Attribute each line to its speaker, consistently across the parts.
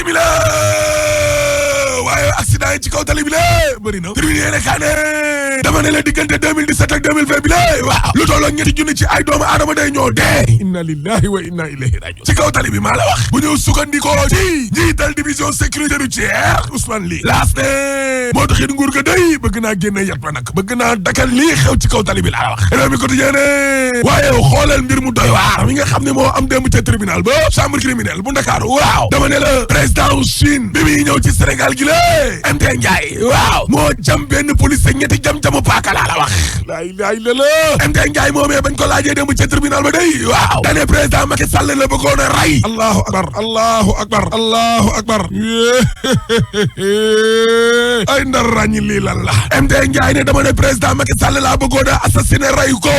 Speaker 1: mi la waaye accident yi ci kaw tali bi la bëri na tribune yéene kaa ne dama ne la diggante 2017 ak 2020 bi la waaw lu tolloo ñetti junni ci ay doomu aadama day ñoo dee inna lillahi wa inna ilayhi rajiun ci kaw tali bi maa la wax bu ñu sukkandikoo ci njiital division sécurité routière Ousmane Ly laas ne moo taxit nguur ga day bëgg naa génne yat ba nag bëgg naa dakal lii xew ci kaw tali bi laa la wax réew mi quotidien ne waaye xoolal mbir mu doy waar mi nga xam ne moo am démb ca tribunal ba chambre criminelle bu Ndakaaru waaw dama ne la président Chine bi muy ñëw ci Sénégal gi la MT Ndiaye waaw moo jam benn police ñetti jam-jamu paaka laa la wax laa ilaaha illallaah MT Ndiaye moomee bañ ko laajee démb ca tribunal ba day waaw dane président Macky Sall la bëggoon a rey allahu akbar allahu akbar allahu akbar ay ndar ràññi lii lan la MT Ndiaye ne dama ne président Macky Sall laa bëggoon a assassiné rey ko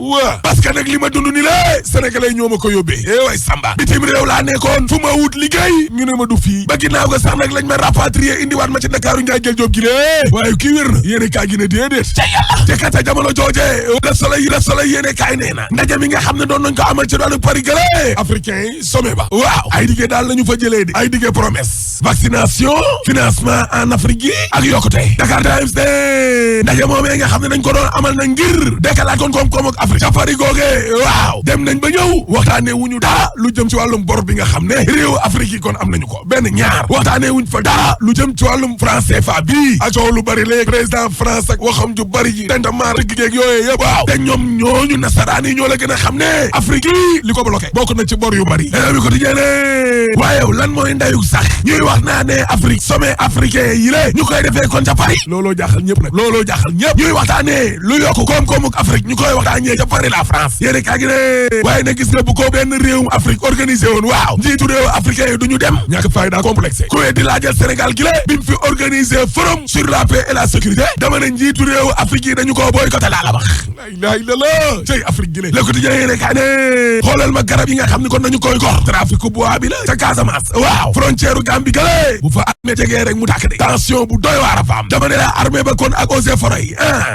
Speaker 1: waa parce que nag li ma dund ni la sénégalais ñoo ma ko yóbbee way Samba bitim réew laa nekkoon fu ma wut liggéey ñu ne ma du fii ba ginnaaw ga sax nag lañ ma rapatrier indiwaat ma ci Ndakaaru njaay jël jóob gi lée waaye kii wér na yéene kaay gi ne déedéet ca yàlla te kat jamono jooje Le Soleil yéene kaay nee na ndaje mi nga xam ne doon nañ ko amal ci doonu Paris gële africain yi sommet ba waaw ay diggee daal lañu fa jëlee di ay diggee promesse vaccination financement en Afrique yi ak yokkute Dakar Times de ndaje moomee nga xam ne nañ ko doon amal na ngir dekkalaat kon koom-koom ak ca Paris googe waaw dem nañ ba ñëw waxtaanee wuñu dara lu jëm ci wàllum bor bi nga xam ne réew Afrique yi kon am nañu ko benn ñaar waxtaanee wuñ fa dara lu jëm ci wàllum franc CFA bii a coow lu bari léegi président France ak waxam ju bari ji dendement rek géeg yooyee yëpp waaw te ñoom ñooñu nasaraan yi ñoo la gën a xam ne Afrique yi li ko bloqué bokk na ci bor yu bari mi ko tijee ne waaye lan mooy ndayuk sax ñuy wax naa ne Afrique sommet africain yi lée ñu koy defee kon ca Paris looloo jaaxal ñëpp nag looloo jaaxal ñëpp ñuy waxtaanee lu yokk koom-koomuk Afrique ñu koy waxtaanee ca Paris la France yéene kaa gi ne waaye na gis nga bu ko benn réewum Afrique organisé woon waaw njiitu réew africain yi du ñu dem ñàkk fayda complexe ku di laajal Sénégal gi la bi mu fi organisé forum sur la paix et la sécurité dama ne njiitu réew Afrique yi dañu ko boycotté laa la wax la ilaha illallah cey Afrique gi la Le Quotidien yéene kaa ne xoolal ma garab yi nga xam ne kon nañu koy gor trafic bois bi la ca Casamance waaw frontière Gambie gale bu fa amee jegee rek mu tàkk de tension bu doy waar a faam dama ne la armée ba kon ak eaux et forêts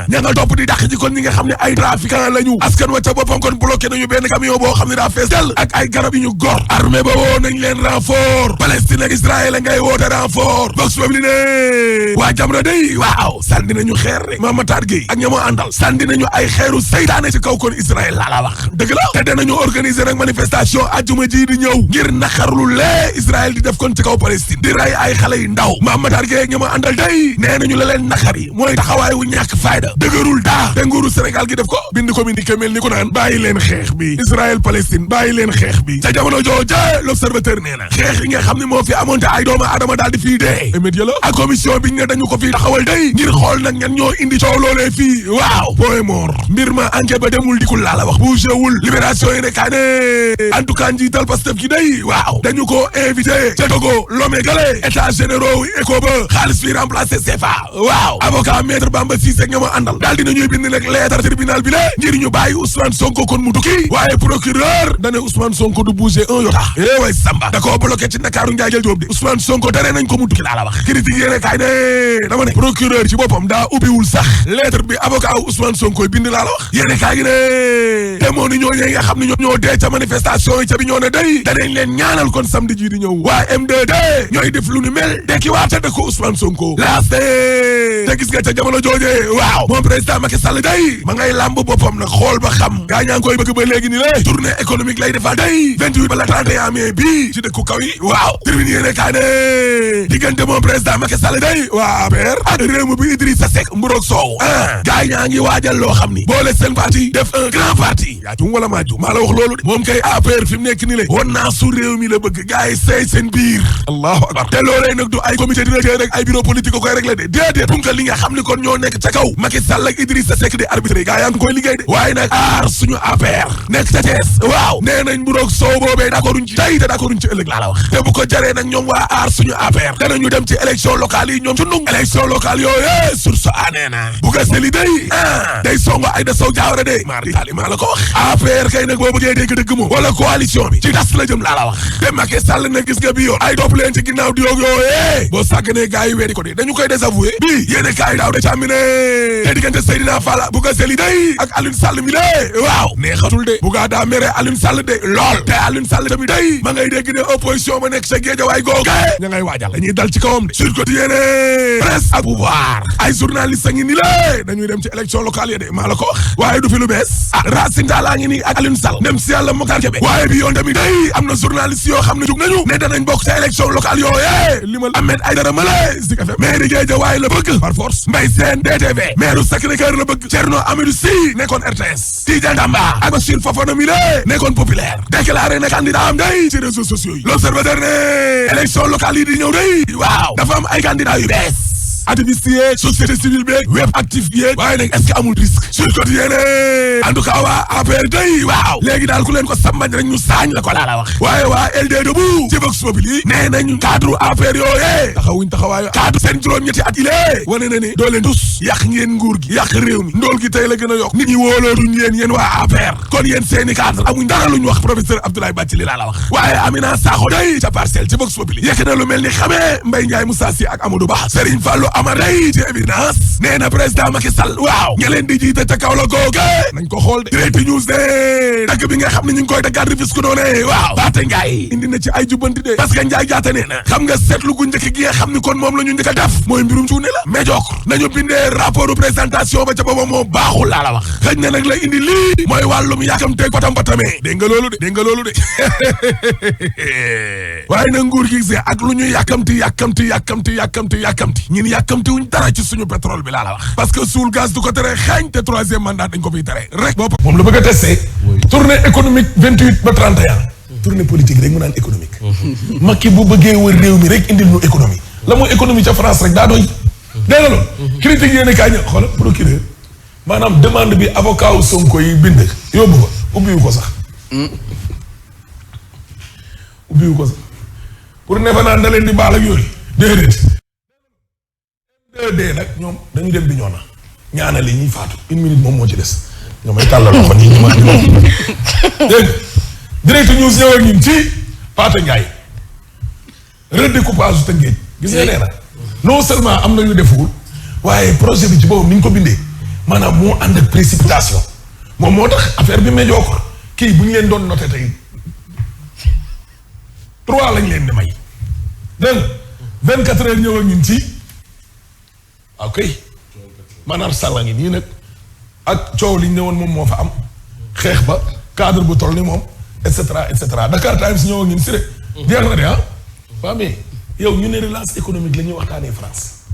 Speaker 1: ña nga topp di dàq ji kon ñi nga xam ne ay trafiquant lañu askan wa ca boppam kon bloqué nañu benn camion boo xam ne daa fees dell ak ay garab yi ñu gor armée ba woo nañ leen renfort Palestine ak Israël ngay woote renfort Vox Populi ne waa Jamra day waaw sànni nañu xeer rek Mame Matar Gueye ak ña moo àndal sànni nañu ay xeeru seytaane ci kaw kon Israël laa la wax dëgg la te danañu organiser nag manifestation ajjuma ji di ñëw ngir naqarlu lee Israël di def kon ci kaw Palestine di rey ay xale yu ndaw Mame Matar Gueye ak ña moo àndal day nee nañu la leen naqar yi mooy taxawaay wu ñàkk fayda dëgërul daa te nguuru Sénégal gi def ko bind communiqué mel ni ko naan bàyyi leen xeex bi Israël Palestine bàyyi leen xeex bi ca jamono jooje L'Observateur nee na xeex yi nga xam ne moo fi amoon te ay doomu aadama daal di fii dee émédia la ak commission bi ñu ne dañu ko fii taxawal day ngir xool nag ñan ñoo indi coow loolee fii waaw point mort mbir ma enquête ba demul dikul laa la wax bougéwul libération yi ne kaa ne en tout cas njiital Pastef gi day waaw dañu ko invité ca Togo Lomé gale état généraux ECO ba xaalis fi remplacé CFA waaw avocat maître Bamba Cissé nga ma àndal daal dina ñuy bind nag lettre tribunal bi la ngir ñu bàyyi Ousmane Sonko kon mu tukki waaye procureur dane Ousmane Sonko du bouger un iota way Samba da koo bloqué ci Ndakaaru njaay jël jóob di Ousmane Sonko tere nañ ko mu tukki laa la wax critique yéene kaay ne dama ne procureur ci boppam daa ubbiwul sax lettre bi avocat Ousmane Sonko bind laa la wax yéene kaay gi ne demoon ni ñooñee nga xam ne ñoo dee ca manifestation yi ca bi ñoo ne day danañ leen ñaanal kon samedi ji di ñëw waa M2D ñooy def lu ni mel dekki waa ca dëkk Ousmane Sonko laas te gis nga ca jamono jooje waaw moom président Macky Sall day ma ngay làmb boppam nag xool ba xam gaa ñaa ngi koy bëgg ba léegi ni lé tournée économique lay defal day 28 ba la 31 mai bii ci dëkku kaw yi waaw tribune yéene kaa ne diggante moom président Macky Sall day waa APR ak réew mi bi Idrissa Seck mburoog soow gaa ñaa ngi waajal loo xam ni boole seen parti def un grand parti yaa jum wala maa jum maa la wax loolu de moom kay APR fi mu nekk ni lé won naa su réew mi la bëgg gaa yi seey seen biir allahu akbar te loolee nag du ay comité directeur rek ay bureau politique ko koy réglé de déedéet punka li nga xam ni kon ñoo nekk ca kaw Macky Sall ak Idrissa Seck di arbitré gaa yaa ngi koy liggéey de waaye nag aar suñu APR nekk ca Thiès waaw nee nañ mburoog soow boobee d'accorduñ ci tey te d'accorduñ ci ëllëg laa la wax te bu ko jaree nag ñoom waa aar suñu APR danañu dem ci élection locale yi ñoom cundung élection locale yooyu source a nee na bu ga seli day songo Aïda Sow Diawara de mardi taali maa la ko wax APR kay nag boo bëggee dégg dëgg moom wala coalition bi ci tas la jëm laa la wax te Macky Sall ne gis nga bi yoon ay topp leen ci ginnaaw di yoog yooyee boo sàgganee gars yi weedi ko de dañu koy désavoué bii yéene kaay daaw da càmmi ne te diggante Seydina Fall Bouga Seli day ak Alioune Sall mi lée waaw neexatul de Bouga daa mere Alioune Sall de lool te Alioune Sall tamit day ma ngay dégg ne opposition ba nekk sa Guédiawaye googe ña ngay waajal dañuy dal ci kawam de sur quotidien presse ak pouvoir ay journaliste a ngi ni lée dañuy dem ci élection locale yi de maa la ko wax waaye du fi lu bees Racine Talla ngi nii ak Alioune Sall dem si yàlla Mokhtar Kébé waaye bi yoon tamit day am na journaliste yoo xam ne jug nañu ne danañ bokk ca élection locale yooye limal Ahmed Aïdara Malé Zik FM maire Guédiawaye la bëgg par force Mbaye Sène DTV maire Sacré-Cœur la bëgg Thierno Amadou Sy nekkoon RTS Tidiane Damba ak Bachir Fofana mi lée nekkoon populaire déclaré ne candidat am day ci réseaux sociaux yi l'observateur ne élection locale yi di ñëw day waaw dafa am ay candidats yu bees activiste yeeg société civile beeg web actif yeeg waaye nag est-ce que amul risque sur quotidien en tout cas waa APR day waaw léegi daal ku leen ko sambañ rek ñu saañ la ko laa la wax waaye waa LD Debout ci Vox Populi nee nañ cadre APR yooyee taxawuñ taxawaayo cadre seen juróom-ñetti at ilee wane na ni doo leen tus yàq ngeen nguur gi yàq réew mi ndool gi tey la gën a yokk nit ñi wóolooruñ yéen waa APR kon yéen seeni cadre amuñ dara luñ wax professeur Abdoulaye Bathily laa la wax waaye Amina Sakho day ca Parcelles ci Vox Populi yekk na lu mel ni xamee Mbaye Ndiaye Moussa Sy ak Amadou Ba Serigne Fallou Amar day ci évidence nee na président Macky Sall waaw ña leen di jiite ca kaw la googe nañ ko xool de Direct News de dagg bi nga xam ne ñu ngi koy daggaat Rufisque doone waaw Pathé Ndiaye indi na ci ay jubbanti de parce que Ndiaye jaata nee na xam nga seetlu gu njëkk gi nga xam ni kon moom la ñu njëkk a def mooy mbirum cuune la médiocre nañu bindee rapport présentation ba ca booba moo baaxul laa la wax xëy na nag la indi lii mooy wàllum yàkkamteeg patam-patamee dégg nga loolu de waaye na nguur gi gisee ak lu ñu yàkkamti ñun yàkkamti wuñ dara ci suñu pétrole bi laa la wax parce que suul gaz du ko tere xeeñ te troisième mandat dañ ko fiy tere rek bopp moom la bëgg a testé tournée économique 28 ba 31 tournée politique rek mu naan économique Macky bu bëggee wër réew mi rek indil ñu économie la mooy économie ca France rek daa doy dégg nga loolu critique yéene kaay ñë xoolal procureur maanaam demande bi avocat wu Sonko yi bind yóbbu ko ubbiwu ko sax pour ne fa naan da leen di baal ak yooyu déedéet dee nag ñoom dañu dem bi ñoona ñaanal ñuy faatu une minute moom moo ci des ñoom ay tàllal loxo nii ñu ma dégg Direct News ñëw ak ñun ci Pathé Ndiaye redécoupage Tëngéej gis nga nee na non seulement am na ñu deful waaye projet bi ci boobu ni ñu ko bindee maanaam moo ànd ak précipitation moom moo tax affaire bi médiocre kii bu ñu leen doon noté tey 3 lañ leen di may dégg nga 24 heures ñëw ak ñun ci ok maanaam sàlla ngi nii nag ak coow li ñu ne woon moom moo fa am xeex ba cadre bu toll ni moom et cetera Dakar Times ñëw ak ñun si rek jeex na de ah waaw mais yow ñu ne relance économique la ñuy waxtaanee France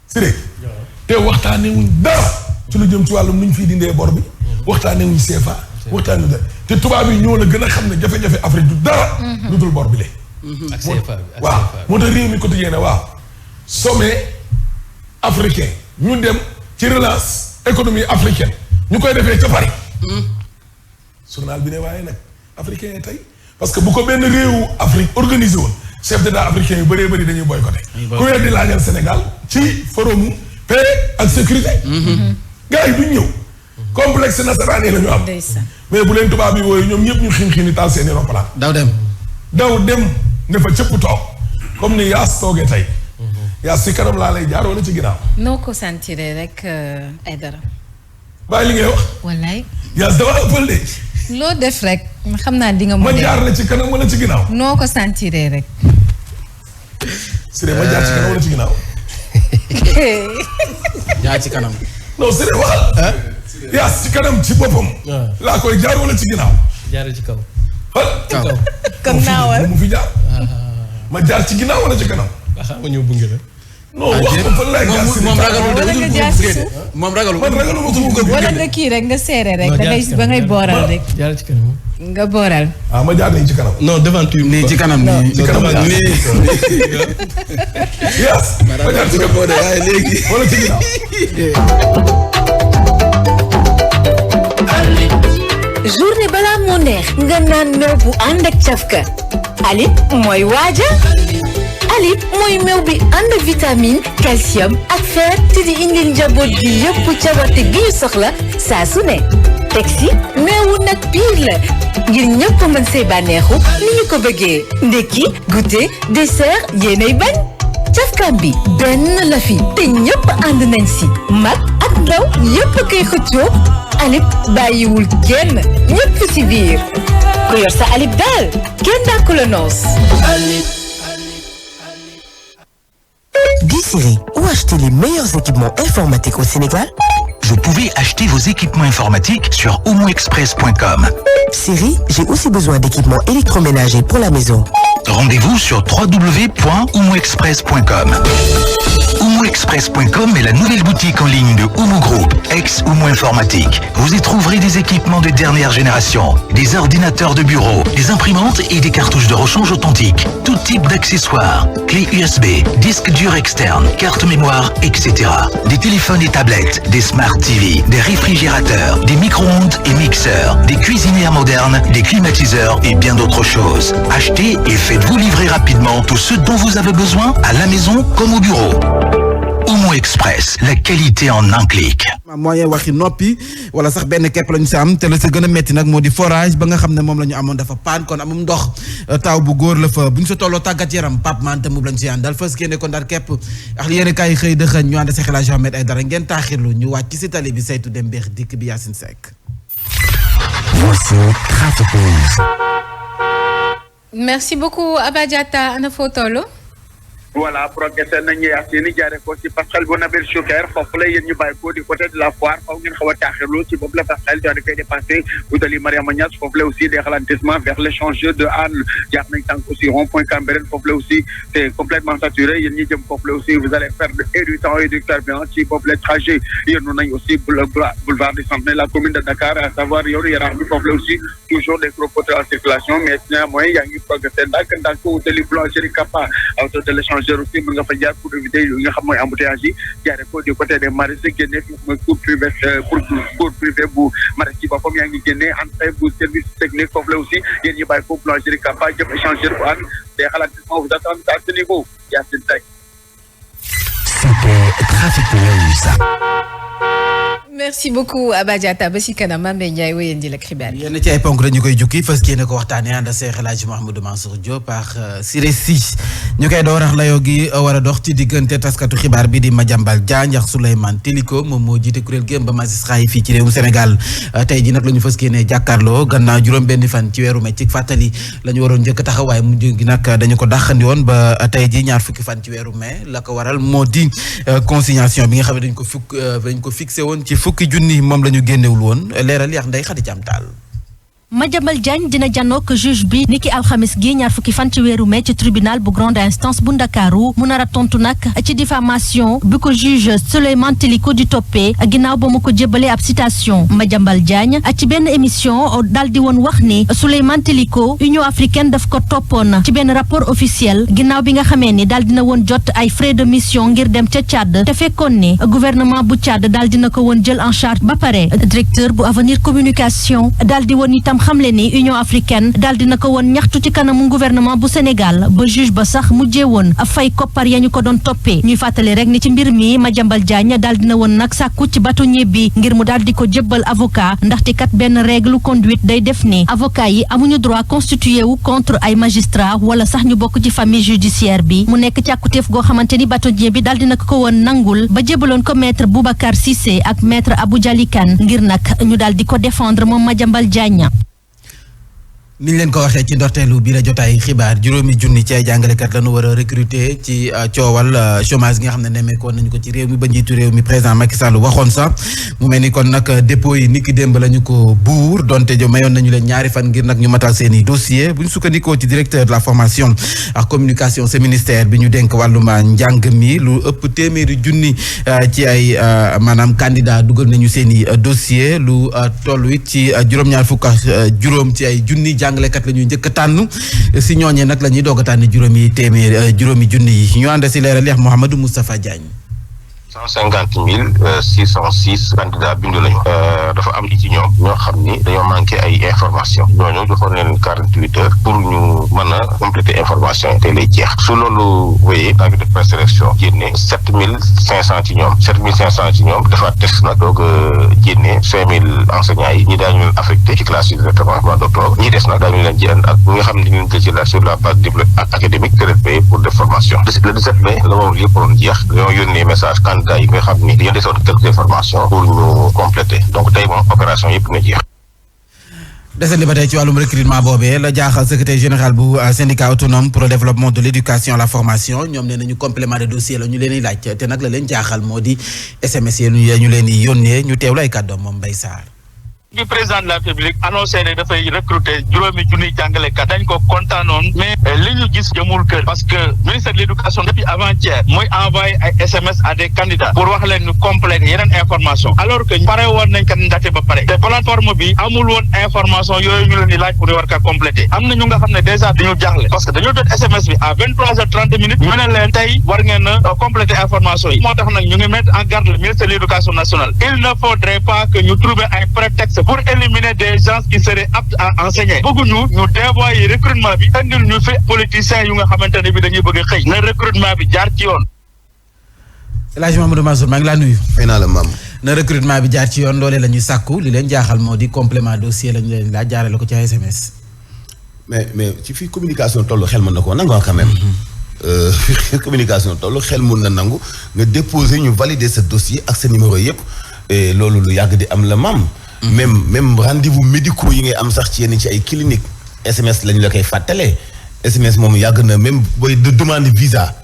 Speaker 1: si rek te waxtaanee wuñ dara ci lu jëm ci wàllum nu ñu fiy dindee bor bi waxtaanee wuñ CFA waxtaanee wuñ dara te tubaab yi ñoo la gën a xam ne jafe-jafe Afrique du dara lu dul bor bi le
Speaker 2: ak CFA bi
Speaker 1: waaw moo tax réew mi quotidien waaw sommet africain ñu dem ci relance économie africaine ñu koy defee ca Paris journal bi ne waaye nag africain yi tey parce que bu ko benn réewu Afrique organisé woon chef d'état africain yu bëree bëri dañuy boycotté ku weer di laajal Sénégal ci forum paix ak sécurité gars yi duñ ñëw complexe nasaraan yi la ñu am mais bu leen tubaab yi wooyu ñoom ñëpp ñu xiin taal seeni roppalaan daw dem ne fa cëpp toog comme ni yaas toogee tey yaas si kanam laa lay jaar wala ci ginnaaw
Speaker 3: noo ko sentiree rek ay dara
Speaker 1: bàyyi li ngay wax
Speaker 3: wallaay
Speaker 1: yaas dama ëppal de
Speaker 3: loo def rek xam naa di nga
Speaker 1: ma jaar la ci kanam wala ci ginnaaw
Speaker 3: noo ko sentiree rek
Speaker 1: Siré ma jaar ci kanam wala ci ginnaaw
Speaker 2: jaar ci kanam
Speaker 1: non Siré waxal yaas ci kanam ci boppam laa koy jaar wala ci ginnaaw
Speaker 2: jaar ci kaw
Speaker 1: kaw
Speaker 3: kon naawal
Speaker 1: mu fi jaar ma jaar ci ginnaaw wala ci kanam
Speaker 2: xam nga ñëw bunge la
Speaker 1: non wax ko fan laay jaar si
Speaker 2: moom ragalul
Speaker 3: wala nga jaar si suuf
Speaker 2: moom ragalul
Speaker 1: man ragalul ma ko
Speaker 3: wala nga kii rek nga seere rek ba ngay booral rek
Speaker 2: jaar ci kanam
Speaker 3: nga booral
Speaker 1: ma jaar nii ci kanam
Speaker 2: non devanture nii ci kanam nii
Speaker 1: ci kanam
Speaker 2: nii
Speaker 1: yes ma jaar ci kanam
Speaker 2: waaye léegi
Speaker 1: wala ci ginnaaw
Speaker 4: journée balaa moo neex nga naan meew bu ànd ak cafka Alip mooy waaja Alip mooy meew bi ànd ak vitamine calcium ak fer te di indil njaboot gi yëpp cawarte gi ñu soxla saa su ne teg si meewu nag piir la ngir ñëpp mën see bànneexu ni ñu ko bëggee ndekki goûter dessert yéenay bañ cafkaam bi benn la fi te ñëpp ànd nañ si mag ak ndaw yëpp koy xëccoo Alip bàyyiwul kenn ñëpp ci biir ku yor sa Alip daal kenn dàkku la noos.
Speaker 5: Dis Siri, où acheter les meilleurs équipements informatiques au Sénégal?
Speaker 6: Vous pouvez acheter vos équipements informatiques sur omoexpress.com.
Speaker 5: Siri, j'ai aussi besoin d'équipements électroménagers pour la maison.
Speaker 6: Rendez-vous sur www.omoexpress.com. omoexpress.com est la nouvelle boutique en ligne de Omo Group, ex-Omo Informatique. Vous y trouverez des équipements de dernière génération, des ordinateurs de bureau, des imprimantes et des cartouches de rechange authentiques, tout type d'accessoires, clés USB, disques durs externes, cartes mémoire, etc. Des téléphones et tablettes, des Smart TV, des réfrigérateurs, des micro-ondes et mixeurs, des cuisinières modernes, des climatiseurs et bien d'autres choses. Achetez et faites-vous livrer rapidement tout ce dont vous avez besoin à la maison comme au bureau. Omo Express, la qualité en un clic.
Speaker 2: moyen waxi noppi wala sax benn képp lañu si am te la sa gën a metti nag moo di forage ba nga xam ne moom la ñu amoon dafa paan kon amum ndox taw bu góor la fa bu ñu sa tolloo tàggat yaram Pape Mante moom lañu si àndal fas génne kon daal képp ak yéen kaay xëy dëxëñ ñu ànd sa xel Ahmed Aïdara ngeen taaxirlu ñu wàcc si tali bi saytu dem beex dikk bi Yacine Seck.
Speaker 5: Voici Trafic News.
Speaker 3: Merci beaucoup Aba Diatta ana foo toll.
Speaker 7: voilà progressé nañu ak yéen i jaaree ko ci passerelle bu Nabil Choucair foofu la yéen ñu bàyyi ko du côté de la foire foofu ngeen xaw a taaxirlu ci boobu la passerelle daal di koy dépassé wutali Mariama Niass foofu la aussi des ralentissements vers l'échangeur de Hann jaar nañ tànk aussi rond-point Cambérène foofu la aussi c'est complètement saturé yéen ñi jëm foofu la aussi vous allez perdre et du temps et du carburant ci boobu la trajet yéen nañ aussi boulevard du Centenaire la commune de Dakar à savoir yoonu Yaraax bi foofu la aussi toujours des gros poteaux en circulation mais néanmoins yaa ngi progressé ndànk wutali boulangerie Kappa à hauteur de l'échangeur aussi mën nga fa jaar pour éviter li nga xam mooy embouteillage yi jaaree ko du côté des maraîchers génne fi mooy cours privé cours privé bu maraîcher yi boppam yaa ngi génne entrée bu service technique foofu la aussi yéen ñi bàyyi ko boulangerie Kappa jëm échangeur bu Hann des ralentissements vous attendent à ce niveau Yacine Seck.
Speaker 5: C'était Trafic News.
Speaker 3: merci beaucoup Aba Diatta ba si kanam Mame Ndiaye wéyandi la xibaar yi.
Speaker 2: yenn ci ay ponk dañu koy jukki fas yéene ko waxtaanee ànd Cheikh El Hadji Mouhamadou Mansour Diop ak Siré Sy ñu koy door layoo gi war a dox ci diggante taskatu xibaar bi di Madiambal Diagne ak Souleymane Teliko moom moo jiite kuréel gi ba magistrat yi fii ci réewum Sénégal tey ji nag la ñu fas yéene jàkkaarloo gannaaw juróom-benni fan ci weeru mai ci fàttali la ñu waroon njëkk taxaw waaye mujj gi nag dañu ko dàqandi woon ba tey ji ñaar fukki fan ci weeru mai la ko waral moo di consignation bi nga xam ne dañ ko fixé woon ci fukki junni moom la ñu génnewul woon leeral yax Ndeye Khady Thiam Tall.
Speaker 8: Madiambal Diagne dina janook juge bi niki alxamis gi ñaar fukki fan ci weeru mai ci tribunal bu grande instance bu Ndakaaru mu nar a tontu nag ci diffamation bi ko juge Souleymane Teliko di toppee ginnaaw ba mu ko jébbalee ab citation Madiambal Diagne ci benn émission daal di woon wax ni Souleymane Teliko Union africaine daf ko toppoon ci benn rapport officiel ginnaaw bi nga xamee ni daal dina woon jot ay frais de mission ngir dem ca Tchad te fekkoon ni gouvernement bu Tchad daal dina ko woon jël en charge ba pare directeur bu Avenir Communication daal di woon itam xamle ni Union africaine daal dina ko woon ñaxtu ci kanamu gouvernement bu Sénégal ba juge ba sax mujjee woon fay koppar ya ñu ko doon toppee ñuy fàttali rek ni ci mbir mi Madiambal Diagne daal dina woon nag sàkku ci bâtonnier bi ngir mu daal di ko jébbal avocat ndaxte kat benn règle conduite day def ni avocat yi amuñu droit constitué wu contre ay magistrat wala sax ñu bokk ci famille judiciaire bi mu nekk càkkutéef goo xamante ni bâtonnier bi daal dina ko woon nangul ba jébbaloon ko maître Boubacar Cissé ak maître Abou Diali Kane ngir nag ñu daal di ko défendre moom Madiambal Diagne.
Speaker 2: ni ñu leen ko waxee ci ndorteelu bi la jotaay xibaar juróomi junni ci ay jàngalekat la ñu war a recruter ci coowal chômage gi nga xam ne nemmeekoon nañu ko ci réew mi ba njiitu réew mi président Macky Sall waxoon sax mu mel ni kon nag dépôt yi niki démb la ñu ko buur donte jo mayoon nañu leen ñaari fan ngir nag ñu matal seen i dossier bu ñu sukkandikoo ci directeur de la formation ak communication ce ministère bi ñu dénk wàllum njàng mi lu ëpp téeméeri junni ci ay maanaam candidat dugal nañu seen i dossier lu toll it ci juróom-ñaar fukk ak juróom ci ay junni jàngalekat la ñuy njëkk a tànn si ñooñee nag la ñuy doog a tànn juróomi junni yi ñu ànd si leeral yax Mouhamadou Moustapha Diagne.
Speaker 9: 150,606 candidats bindu nañu. dafa am ci ñoom ñoo xam ni dañoo manqué ay information ñooñu joxoon leen 48 heures pour ñu mën a compléter information yi te lay jeex su loolu wéyee daa ngi def présélection génne 7,500 ci ñoom 7,500 ci ñoom dafa test nag doog génne 5,000 enseignants yi ñi daañu leen affecté ci classe yi directement mois d'octobre ñi des nag daañu leen jënd ak ñi nga xam ne ñu ngi jël sur la base académique de leen payer pour des formations le 17 mai la moom yëpp doon jeex dañoo yónnee message candidat yi nga xam ni dañoo desoon quelques informations pour ñu compléter donc tey moom opération yëpp na jeex.
Speaker 2: desandi ba tey ci wàllum recrutement boobee la jaaxal secrétaire général bu syndicat autonome pour le développement de l'éducation et la formation ñoom nee nañu complément de dossier la ñu leen di laaj te nag la leen jaaxal moo di SMS yi ñu leen di yónnee ñu teewlu ay kàddoom moom Mbaye Sarr.
Speaker 10: bi président de la République annoncé ne dafay recruter juróomi junniy jàngalekat dañ ko kontaanoon mais li ñu gis jëmul kër parce que ministère de l'éducation depuis avant-hier mooy envoyé ay SMS à des candidats pour wax leen ñu compléter yeneen information alors que pare woon nañ kat ndaxte ba pare te plateforme bi amul woon information yooyu ñu leen di laaj pour ñu war ka compléter am na ñu nga xam ne déjà dañu jaaxle parce que dañoo jot SMS bi à 23h30 ñu ne leen tey war ngeen a compléter information yi moo tax nag ñu ngi mettre en garde le ministère de l'éducation nationale il ne faudrait pas que ñu trouver un prétexte pour éliminer des gens qui seraient aptes à enseigner bëgguñu ñu dévoyer recrutement bi indil ñu fi politiciens yu nga xamante ne bi dañuy bëgg a xëy na recrutement bi jaar ci yoon.
Speaker 2: El Hadj Mamadou Mansour maa ngi laa nuyu.
Speaker 11: fay naa la maam.
Speaker 2: na recrutement bi jaar ci yoon loolee la ñuy sàkku li leen jaaxal moo di complément dossier la ñu leen laa jaarale ko ci SMS.
Speaker 11: mais ci fii communication tollu xel mën na koo nangu quand même. communication tollu xel mën na nangu nga déposer ñu valider sa dossier ak sa numéro yëpp et loolu lu yàgg di am la maam. même rendez-vous médicaux yi ngay am sax ci yenn ci ay clinique SMS lañu la koy fàttalee SMS moom yàgg na même booy de demande visa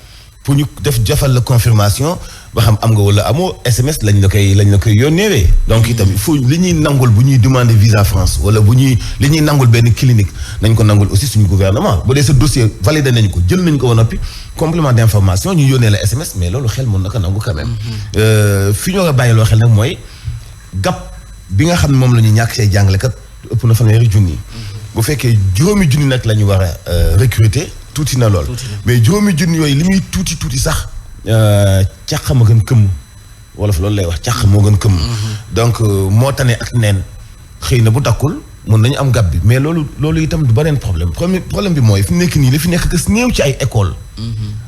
Speaker 11: pour ñu jafal la confirmation ba xam am nga wala amoo SMS lañ la koy yónneewee donc itam il faut li ñuy nangul bu ñuy demander visa France wala li ñuy nangul benn clinique nañ ko nangul aussi suñu gouvernement bu dee sa dossier validé nañ ko jël nañ ko ba noppi complément d'information ñu yónnee la SMS mais loolu xel mën na ko nangu quand même fi ñoo nga bàyyiloo xel nag mooy gap bi nga xam ne moom la ñu ñàkk say jàngalekat ëpp na fanweeri junni bu fekkee juróomi junni nag la ñu war a recruter tuuti na lool mais juróomi junni yooyu li muy tuuti sax càq ma gën këmm wolof loolu lay wax càq moo gën këmm donc moo tane ak neen xëy na bu takkul mun nañu am gab bi mais loolu itam du beneen problème bi mooy fi nekk nii li fi nekk kës néew ci ay école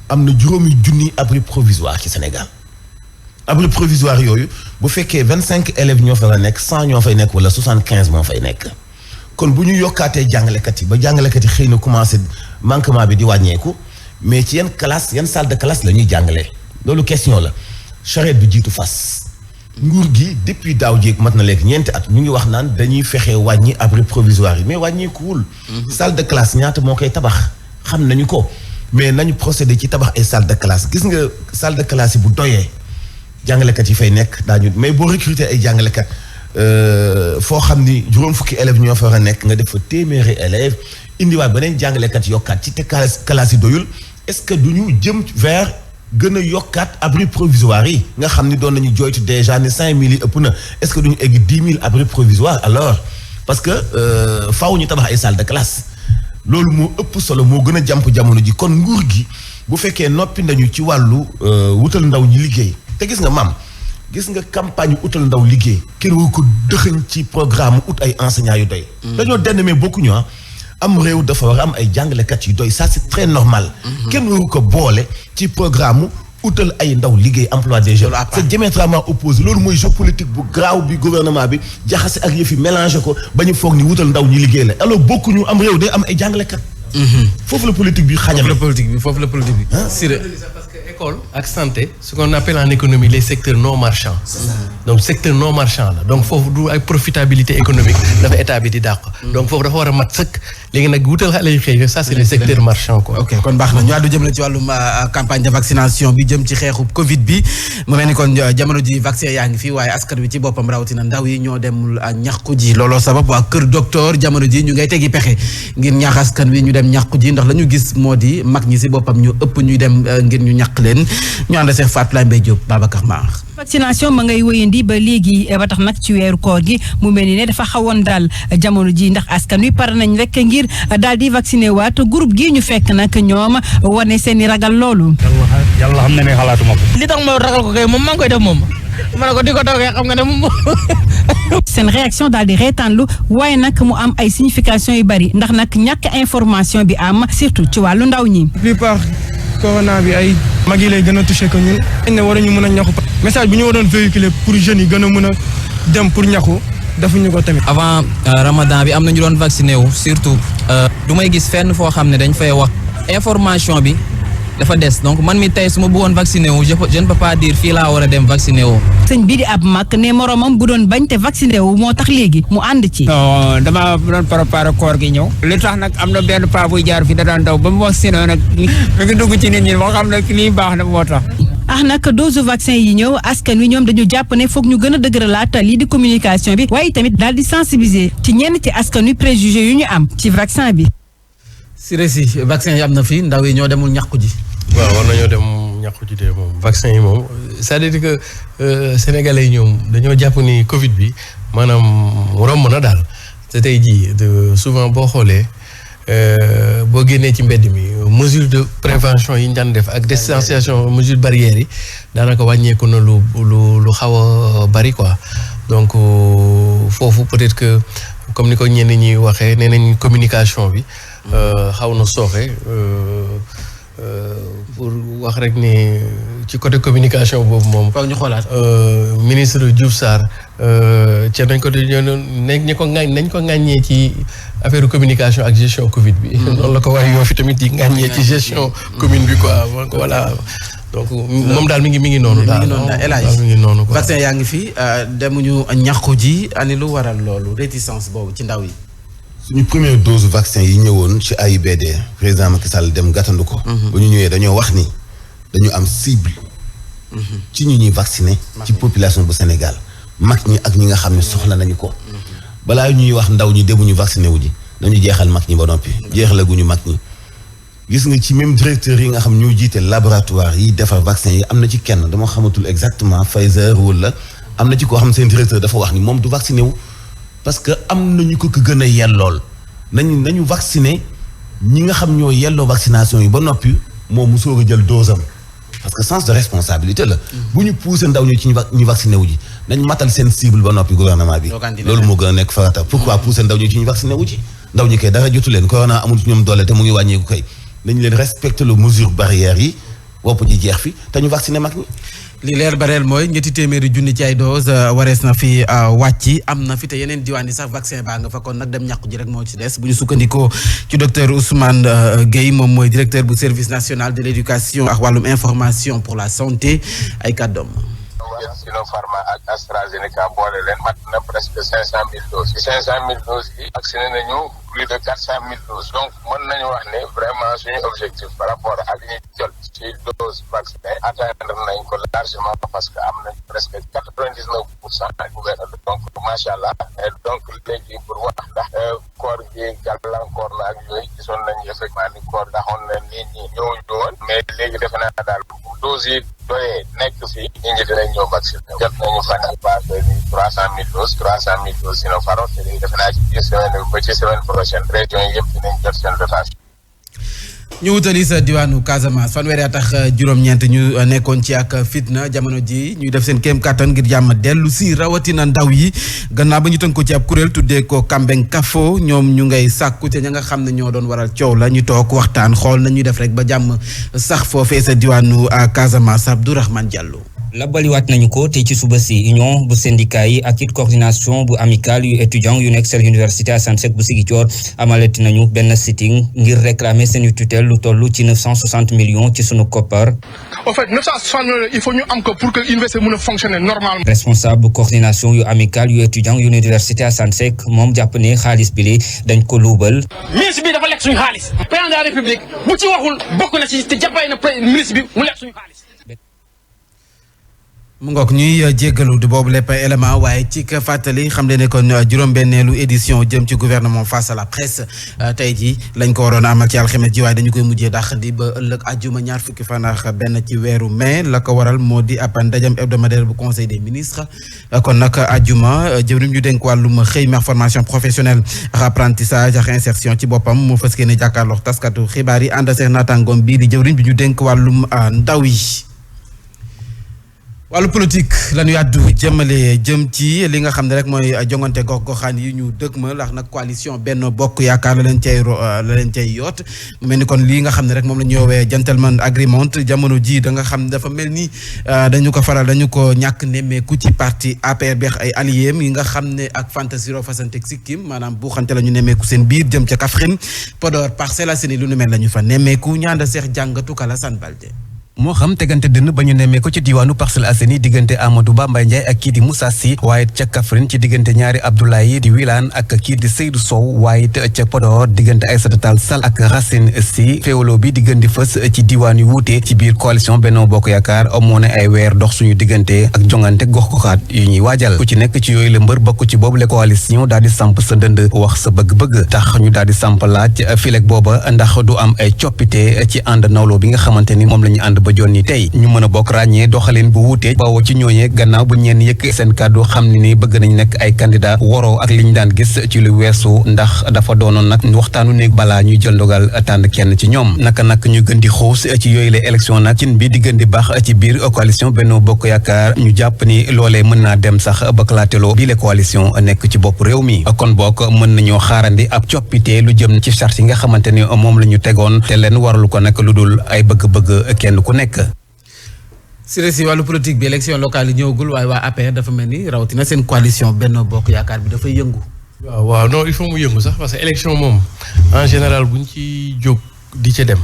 Speaker 11: am na juróomi junni abri provisoire ci Sénégal abri provisoire yooyu bu fekkee 25 élèves ñoo fa nekk 100 ñoo fay nekk wala 75 moo fay nekk kon bu ñu yokkaatee jàngalekat yi ba jàngalekat yi xëy na commencé manquement bi di wàññeeku mais ci yan classe yan salle de classe la ñuy jàngalee loolu question la charrette bi jiitu fas nguur gi depuis daaw jéeg mat na léegi ñeenti at ñu ngi wax naan dañuy fexe wàññi abri provisoire yi mais wàññeekuwul salle de classe ñaata moo koy tabax xam nañu ko mais nañu procédé ci tabax ay salle de classe gis nga salle de classe yi bu doyee jàngalekat yi fay nekk daañu mais boo recruter ay jàngalekat foo xam ni juróom fukki élèves ñoo fa war a nekk nga def fa téeméeri élèves indiwaat beneen jàngalekat yokkaat ci te classe yi doyul est-ce que du ñu jëm vers gën a yokkaat abri provisoire yi nga xam ni doon nañu joytu déjà ne 5000 yi ëpp na est-ce que du ñu egg 10 000 abri provisoire alors parce que faaw ñu tabax ay salle de classe loolu moo ëpp solo moo gën a jàmp jamono ji kon nguur gi bu fekkee noppi nañu ci wàllu wutal ndaw ñi liggéey te gis nga maam gis nga campagne utal ndaw liggéey kenn waru ko dëxëñ ci programme ut ay enseignants yu doy dañoo denn mais bokkuñu am réew dafa war a am ay jàngalekat yu doy ça c'est très normal kenn waru ko boole ci programme utal ay ndaw liggéey emploi des jeunes c'est diamétralement opposé loolu mooy jeu politique bu graaw bi gouvernement bi jaxase ak yëf yi mélangé ko ba ñu foog ni wutal ndaw ñi liggéey la alors bokkuñu am réew day am ay jàngalekat foofu la politique bi xañame
Speaker 2: foofu la politique bi
Speaker 12: parce que école ak santé ce qu'on appelle en économie les secteurs non marchands donc secteur non marchand la donc foofu du ay profitabilité économique dafa état bi di dàq donc foofu dafa war a mat sëkk léegi nag wutal xale yi xëy ça c'est les secteurs marchands quoi.
Speaker 2: ok kon baax na ñu àddu jëm la ci wàllum campagne de vaccination bi jëm ci xeexu Covid bi mu mel ni kon jamono ji vaccin yaa ngi fi waaye askan wi ci boppam rawatina ndaw yi ñoo demul ñàqu ji looloo sabab waa kër docteur jamono ji ñu ngay tegi pexe ngir ñaax askan wi ñu dem ñàqu ji ndax la ñu gis moo di mag ñi si boppam ñu ëpp ñuy dem ngir ñu ñàq leen ñu ànd Cheikh Fatou Mbaye Diop Babacar Mar.
Speaker 13: vaccination ma ngay wéyandi ba léegi ba tax nag ci weeru koor gi mu mel ni ne dafa xawoon daal jamono ji ndax askan wi pare nañ rek ngir daal di vacciner waat groupe gi ñu fekk nag ñoom wane seen i ragal loolu.
Speaker 14: yàlla xam na ne xalaatuma ko.
Speaker 15: li tax ma ragal ko kay moom maa ngi koy def moom ma ne ko di ko toogee xam nga ne moom.
Speaker 13: seen réaction daal di reetaanlu waaye nag mu am ay signification yu bari ndax nag ñàkk information bi am surtout ci wàllu ndaw ñi.
Speaker 16: plupart corona bi ay mag yi lay gën a touché que ñun. dañ ne war ñu mën a ñaxu message bi ñu waroon véhiculer pour jeunes yi gën a mën a dem pour ñaxu defuñu ko tamit.
Speaker 17: avant Ramadan bi am na ñu doon vacciné wu surtout du may gis fenn foo xam ne dañ fay wax information bi dafa des donc man mi tey su ma bëggoon vacciné wu je ne peux pas dire fii laa war a dem vacciné wu.
Speaker 13: sëñ bii di ab mag ne moromam bu doon bañ te vacciné wu moo tax léegi mu ànd ci.
Speaker 18: non dama doon préparé koor gi ñëw. li tax nag am na benn paa buy jaar fi da daan daw ba mu vacciné nag mi ngi dugg ci nit ñi moo xam ne lii baax na moo tax.
Speaker 13: nag dose vaccin yi ñëw askan wi ñoom dañu jàpp ne foog ñu gën a dëgëralaat lii di communication bi waaye tamit daal di sensibiliser ci ñenn ci askan wi préjugé yu ñu am ci vaccin bi.
Speaker 2: si rési vaccin yi am na fi ndaw yi ñoo demul ñàkku ji.
Speaker 12: waaw war nañoo dem ñàkku ji de moom vaccin yi moom c'est-à-dire que sénégalais yi ñoom dañoo jàpp ni Covid bi maanaam romb na daal te tey jii souvent boo xoolee boo génnee ci mbedd mi mesure de prévention yi ñu daan def ak distanciation mesure barrières yi daanaka wàññeeku na lu xaw a bari quoi donc foofu peut-être que comme ni ko ñenn ñi waxee nee nañ communication bi xaw na sooxe. pour wax rek ni ci côté communication boobu moom.
Speaker 2: foog ñu xoolaat.
Speaker 12: ministre Diouf Sarr ca nañ ko nañ ko ŋàññee ci affaire communication ak gestion Covid bi. noonu la ko waaye yoo fi tamit di ŋàññee ci gestion commune bi quoi donc voilà. donc moom daal mi ngi noonu. daal mi ngi noonu quoi.
Speaker 2: vaccin yaa ngi fi demuñu ñàkku ji ani lu waral loolu réticence boobu ci ndaw yi.
Speaker 11: suñu première dose vaccin yi ñëwoon ci AIBD président Macky Sall dem gàttandu ko. ba ñu ñëwee dañoo wax ni dañu am cible. ci ñu ñuy vacciner. ci population bu Sénégal mag ñi ak ñi nga xam ne soxla nañu ko. balaa ñuy wax ndaw ñi demuñu vacciner wu ji dañu jeexal mag ñi ba noppi jeexalaguñu mag ñi. gis nga ci même directeur yi nga xam ñoo jiite laboratoire yi defar vaccin yi am na ci kenn dama xamatul exactement Pfizer wala am na ci koo xam seen directeur dafa wax ni moom du vacciner wu. parce que am nañu ko gën a yellool nañu vacciner ñi nga xam ñoo yelloo vaccination yi ba noppi moom mu soog a jël dose am parce que sens de responsabilité la. bu ñu poussé ndaw ñi ci ñu vacciné wu ji nañ matal seen cible ba noppi gouvernement bi. loolu moo gën a nekk farata. pourquoi poussé ndaw ñi ci ñu vacciné wu ji ndaw ñi kay dara jotu leen corona amul ci ñoom doole te mu ngi wàññeeku kay nañ leen respecté le mesure barrières yi wopp ji jeex fi te ñu vacciné mag ñi.
Speaker 2: li leer bareel mooy ñetti téeméeri junni ci ay dose warees na fi wàcc am na fi te yeneen diwaan yi sax vaccin baa nga fa kon nag dem ñàkku ji rek moo ci des bu ñu sukkandikoo ci docteur Ousmane Gueye moom mooy directeur bu service national de l'éducation ak wàllum information pour la santé ay kàddoom.
Speaker 9: Sinopharm ak AstraZeneca boole leen mat na presque 500 000 doses. 500 000 doses yi vacciné nañu plus de 400 000 doses. donc mën nañu wax ne vraiment suñu objectif par rapport ak ñu jot ci dose vacciné atteindre nañ ko largement parce que am nañ presque 99% couvert donc macha allah donc léegi pour wax ndax koor gi gàllankoor na ak yooyu gisoon nañu effectivement ni koor daxoon na nit ñi ñëwuñu woon mais léegi defe naa daal doses yi doyee nekk fii nit ñi dinañ ñëw vacciné jot nañu fan yi passé ni 300 000 doses 300 000 doses Sinopharm te léegi defe naa ci biir semaine ba ci semaine prochaine région yi yëpp dinañ jot seen dotation.
Speaker 2: ñu wutali sa diwaanu Casamance fanweeri at ak juróom-ñeent ñu nekkoon ci ak fitna jamono ji ñuy def seen kéem kattan ngir jàmm dellu si rawatina ndaw yi gannaaw ba ñu tënk ko ci ab kuréel tuddee ko Kambeng Kafo ñoom ñu ngay sàkku te ña nga xam ne ñoo doon waral coow la ñu toog waxtaan xool nañuy def rek ba jàmm sax foofee sa diwaanu Casamance Abdourahmane Diallo.
Speaker 19: labaliwaat nañu ko te ci suba si union bu syndicat yi ak it coordination bu amicale yu étudiants yu nekk seen université Assane Seck bu Ziguinchor amalati nañu benn sitting ngir réclamer seen tutelle lu toll ci 960 millions ci sunu koppar.
Speaker 20: en fait 960 millions il faut ñu am ko pour que université mën a fonctionner normalement.
Speaker 19: responsable coordination yu amicale yu étudiants yu université Assane Seck moom jàpp ne xaalis bi dañ ko luubal.
Speaker 21: ministre bi dafa lekk suñu xaalis. président de la république bu ci waxul bokk na ci te jàppale na ministre bi mu lekk suñu xaalis.
Speaker 2: mu ngoog ñuy jéggalu di boobu lépp élément waaye ci ka fàttali xam le ne kon juróom-benneelu édition jëm ci gouvernement face à la presse tey jii lañ ko waroon a amal ci alxames ji waaye dañu koy mujjee dax di ba ëllëg àjjuma ñaar fukki fan ak benn ci weeru mai la ko waral moo di ab ndajam hebdomadaire bu conseil des ministres kon nag àjjuma jëwriñ ñu dénk wàllum xëy mi formation professionnelle ak apprentissage ak insertion ci boppam mu fas yéene jàkkaarloo taskatu xibaar yi ànd seen naataangoom bii di jëwriñ bi ñu dénk wàllum ndaw yi. wàllu politique la ñu àddu jëm ci li nga xam ne rek mooy jongante gox-goxaan yi ñu dëgmal ndax nag coalition Benno Bokk Yaakaar la leen cay yoot mu mel ni kon lii nga xam ne rek moom la ñu woowee gentleman agreement jamono ji da nga xam dafa mel ni dañu ko ñàkk nemmeeku ci parti APR beex ay alliés yi nga xam ne ak fantasiro fasantek sikkim maanaam buuxante la ñu nemmeeku seen biir jëm ca Kaffrine Podor Parcelles Assainies lu nu mel la ñu fa nemmeeku ñaanda seex jàngatu kala San Balde
Speaker 14: moo xam tegante dënn ba ñu nemmee ko ci diwaanu Parcelles Assainies diggante Amadou Ba Mbaye Ndiaye ak kii di Moussa Sy waaye ca Kaffrine ci diggante ñaari Abdoulaye di Wilane ak kii di Seydou Sow waaye ca Podor diggante Aïssata Tall Sall ak Racine Sy féewaloo bi di gën di fës ci diwaan yu wuute ci biir coalition Benno Bokk Yaakaar moo ne ay weer dox suñu diggante ak jongante gox-goxaat yu ñuy waajal ku ci nekk ci yooyu la mbër bokk ci boobu la coalition daal di samp sa ndënd wax sa bëgg-bëgg tax ñu daal di samp laaj fileeg booba ndax du am ay coppite ci ànd nawloo bi nga xamante ni moom la ñu ànd ba jonni tey ñu mën a bokk ràññee doxalin bu wuute bawoo ci ñooñee gannaaw bu ñenn yëkk seen kàddu xam ne ni bëgg nañ nekk ay candidat waroo ak li ñu daan gis ci lu weesu ndax dafa doonoon nag waxtaanu néeg balaa ñuy jël ndogal tànn kenn ci ñoom naka nag ñu gën di xuus ci yooyu la élection nag cin bi di gën di baax ci biir coalition Benno Bokk Yaakaar ñu jàpp ni loolee mën naa dem sax ba klaateloo bii la coalition nekk ci bopp réew mi kon bokk mën nañoo xaarandi ab coppite lu jëm ci charte yi nga xamante ni moom la ñu tegoon te leen waralu ko nag lu dul ay bëgg-bëgg kenn ku nekk.
Speaker 2: si wàllu politique bi élection locale yi ñëwagul waaye waa APR dafa mel ni rawatina seen coalition Benno Bokk Yaakaar bi dafay yëngu.
Speaker 12: waaw non il faut mu yëngu sax parce que élection moom en général buñ ci jóg di ca dem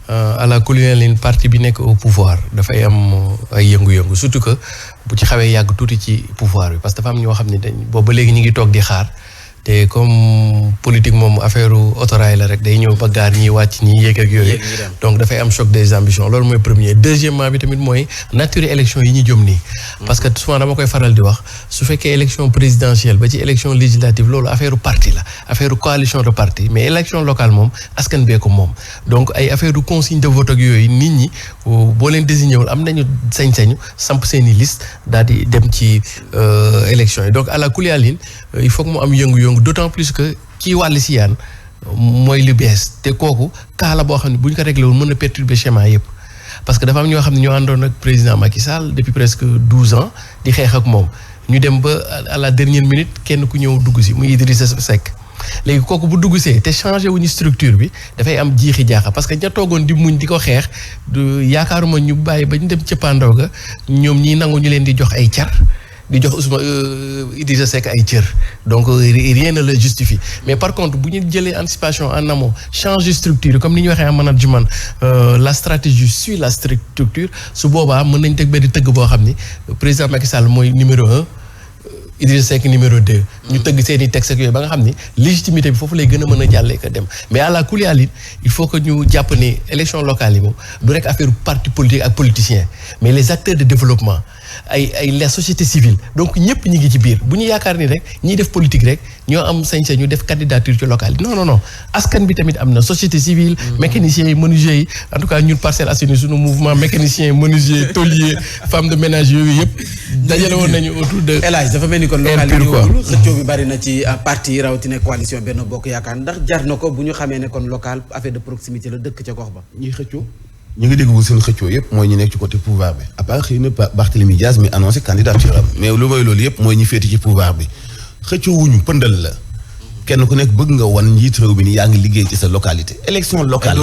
Speaker 12: à la colonel parti bi nekk au pouvoir dafay am ay yëngu-yëngu surtout que bu ci xawee yàgg tuuti ci pouvoir bi parce que dafa am ñoo xam ne dañ boobu ba léegi ñu ngi toog di xaar. te comme politique moom affaire autorail la rek day ñëw ba gaar ñiy wàcc ñi yéeg ak yooyu donc dafay am choc des ambitions loolu mooy premier deuxièmement bi tamit mooy nature élection yi ñu jëm nii parce que souvent dama koy faral di wax su fekkee élection présidentielle ba ci élection législative loolu affaire parti la affaire coalition de parti mais élection locale moom askan bee ko moom donc ay affaire consigne de vote ak yooyu nit ñi boo leen désigné wul am nañu sañ-sañu samp seeni liste daal di dem ci élection yi donc à la kulialin il faut que mu am yëngu-yëngu d'autant plus que kii wàlli si yaan mooy lu bees te kooku kaala boo xam ne bu ñu ko réglé wul mën a perturber schéma yëpp parce que dafa am ñoo xam ne ñoo àndoon ak président Macky Sall depuis presque 12 ans di xeex ak moom ñu dem ba à la dernière minute kenn ku ñëw dugg si muy Idrissa Seck léegi kooku bu dugg see te changé wuñu structure bi dafay am jiixi jaaxa parce que ña toogoon di muñ di ko xeex yaakaaruma ñu bàyyi ba ñu dem cëppaandaw ga ñoom ñi nangu ñu leen di jox ay car di jox Ousmane Idrissa Seck ay cër donc rien ne le justifie mais par contre bu ñu jëlee anticipation en amont changer structure comme ni ñu waxee en management la stratégie suit la structure su boobaa mën nañ teg benn tëgg boo xam ni président Macky Sall mooy numéro 1 Idrissa Seck numéro 2 ñu tëgg seeni texte ak yooyu ba nga xam ni légitimité bi foofu lay gën a mën a jàllee ko dem mais à la kulialit il faut que ñu jàpp ni élection locale yi moom du rek affaire parti politique ak politicien mais les acteurs de développement ay la société civile donc ñëpp ñi ngi ci biir bu ñu yaakaar ni rek ñiy def politique rek ñoo am sañ-sañ ñu def candidature ci locale yi non askan bi tamit am na société civile mécaniciens yi menuisiers yi en tout cas ñun Parcelles Assainies suñu mouvement mécaniciens menuisiers tôliers femmes de ménage yooyu yëpp dajale woon nañu autour de
Speaker 2: dafa mel ni kon local yi ñëwul xëccoo bi bari na ci parti rawatina coalition Benno Bokk Yaakaar ndax jar na ko bu ñu xamee ne kon local affaire de proximité la dëkk ca gox ba
Speaker 11: ñuy xëccoo ñu ngi dégg bu seen xëccoo yëpp mooy ñu nekk ci côté pouvoir bi à part xëy na Barthélémy Diaz mi annoncé candidature am mais lu mooy loolu yëpp mooy ñu féeti ci pouvoir bi xëccoo wuñu pëndal la kenn ku nekk bëgg nga wan njiit réew bi ni yaa ngi liggéey ci sa localité élection locale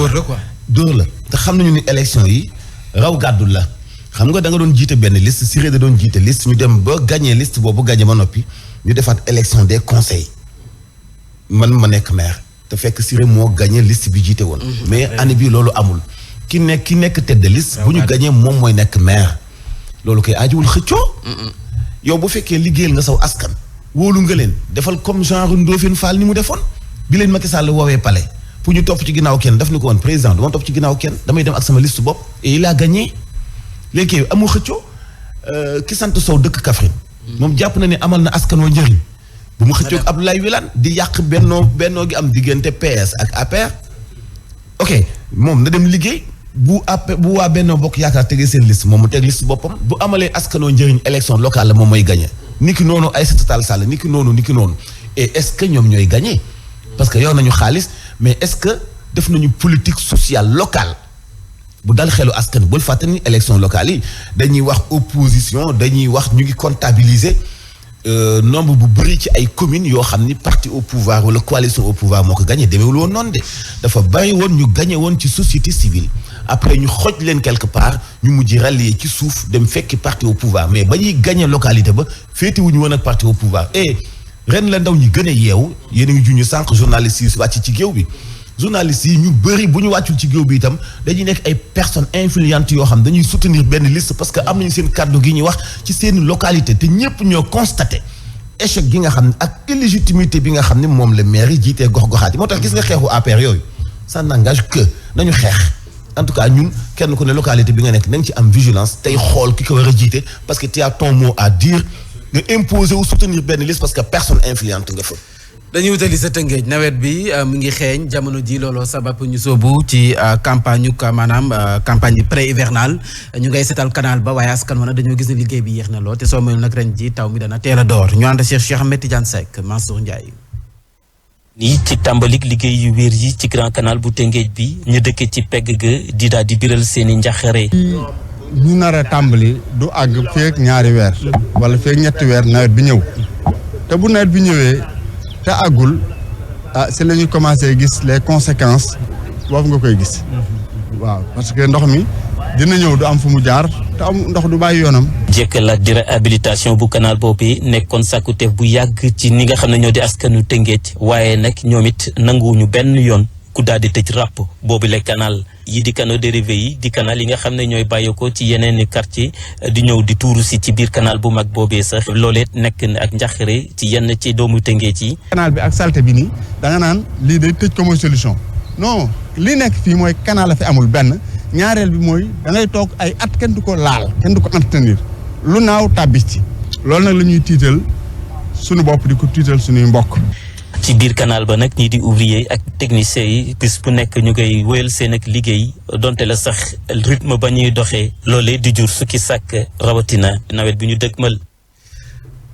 Speaker 11: dóor la te xam nañu ni élection yi raw gàddu la xam nga da nga doon jiite benn liste Siré da doon jiite liste ñu dem ba gagné liste boobu gagné ba noppi ñu defaat élection des conseils man ma nekk maire te fekk Siré moo gagné liste bi jiite woon mais année bi loolu amul ki nekk tête de liste bu ñu gagné moom mooy nekk maire loolu koy aajuwul xëccoo yow bu fekkee liggéeyal nga saw askan wóolu nga leen defal comme genre Ndofène Fall ni mu defoon bi leen Macky Sall woowee palais pour ñu topp ci ginnaaw kenn daf ni ko woon président du ma topp ci ginnaaw kenn damay dem ak sama liste bopp et il a gagné léegi amul xëccoo ki sant Sow dëkk Kaffrine. moom jàpp na ne amal na askan wa njëriñ. bu mu xëccoog Abdoulaye Wilane di yàq bennoo gi am diggante PS ak APR. ok moom na dem liggéey bu waa Benno Bokk Yaakaar tegee seen liste moom mu teg liste boppam bu amalee askanoo njëriñ élection locale la moom mooy gagné. niki noonu Aïssata Tall Sall niki noonu. et est-ce que ñoom ñooy gagné parce que yor nañu xaalis mais est-ce que def nañu politique sociale locale bu dal xelu askan bul fàtte ni élection locale yi dañuy wax opposition dañuy wax ñu ngi comptabiliser nombre bu bëri ci ay communes yoo xam ni parti au pouvoir wala coalition au pouvoir moo ko gagné demeewul woon noonu de dafa bari woon ñu gagné woon ci société civile après ñu xoj leen quelque part ñu mujj rallier ci suuf dem fekki parti au pouvoir mais ba ñuy gagné localité ba féetewuñu woon ak parti au pouvoir et ren la ndaw ñi gën a yeewu yéen a ngi junñu sànq journalistes yi wàcc ci géew bi journalistes yi ñu bëri bu ñu wàccul ci géew bi itam dañuy nekk ay personnes influentes yoo xam dañuy soutenir benn liste parce que am nañu seen kàddu gi ñuy wax ci seen localité te ñëpp ñoo constaté échec gi nga xam ne ak illégitimité bi nga xam ne moom la maire yi jiitee gox-goxaat yi moo tax gis nga xeexu APR yooyu ça n'engage que nañu xeex en tout cas ñun kenn ku ne localité bi nga nekk nañ ci am vigilance tey xool ki ko war a jiite parce que tu as ton mot à dire nga imposer ou soutenir benn liste parce que personne influente nga fa.
Speaker 2: dañuy wutali sa Tëngéej nawet bi mu ngi xeeñ jamono ji looloo sabab ñu soobu ci campagne campagne pré-hivernale ñu ngay seetal canal ba waaye askan wana dañoo gis ne liggéey bi yéex na lool te soo mayul nag ren ji taw mi dana teel a door ñu ànd Cheikh Ahmed Tidiane Seck Mansour Ndiaye.
Speaker 1: nii ci tàmbalik liggéey yu wér yi ci grand canal bu Tëngéej bi ñu dëkk ci pegg ga di daal di biral seeni njaxare.
Speaker 22: ñu nar a tàmbali du àgg feek ñaari weer wala feek ñetti weer nawet bi ñëw te bu nawet bi ñëwee te àggul c'est la ñuy commencé gis les conséquences boobu nga koy gis waaw parce que ndox mi dina ñëw du am fu mu jaar te am ndox du bàyyi yoonam.
Speaker 1: jekkalaat di réhabilitation bu canal boobu nekkoon sàkkuteef bu yàgg ci ñi nga xam ne ñoo di askanu Tëngéej waaye nag ñoom it nanguwuñu benn yoon ku daal di tëj ràpp boobu le canal yi di canaux dérivés yi di canal yi nga xam ne ñooy bàyyeekoo ci yeneen i quartier di ñëw di tuuru si ci biir canal bu mag boobee sax loolee nekk na ak njaxare ci yenn ci doomu Tëngéej yi.
Speaker 22: canal bi ak salte bi nii da nga naan lii day tëj ko mooy solution non li nekk fii mooy canal la fi amul benn ñaareel bi mooy da ngay toog ay at kenn du ko laal kenn du ko entretenir lu naaw tàbbi ci loolu nag la ñuy tiital suñu bopp di ko tiital suñuy mbokk.
Speaker 1: ci biir canal ba nag ñii di ouvrier ak technicien yi bis bu nekk ñu ngay wéyal seen ak liggéey donte la sax rythme ba ñuy doxee loolee di jur sukki sàkk rawatina nawet bi ñu dëgmal.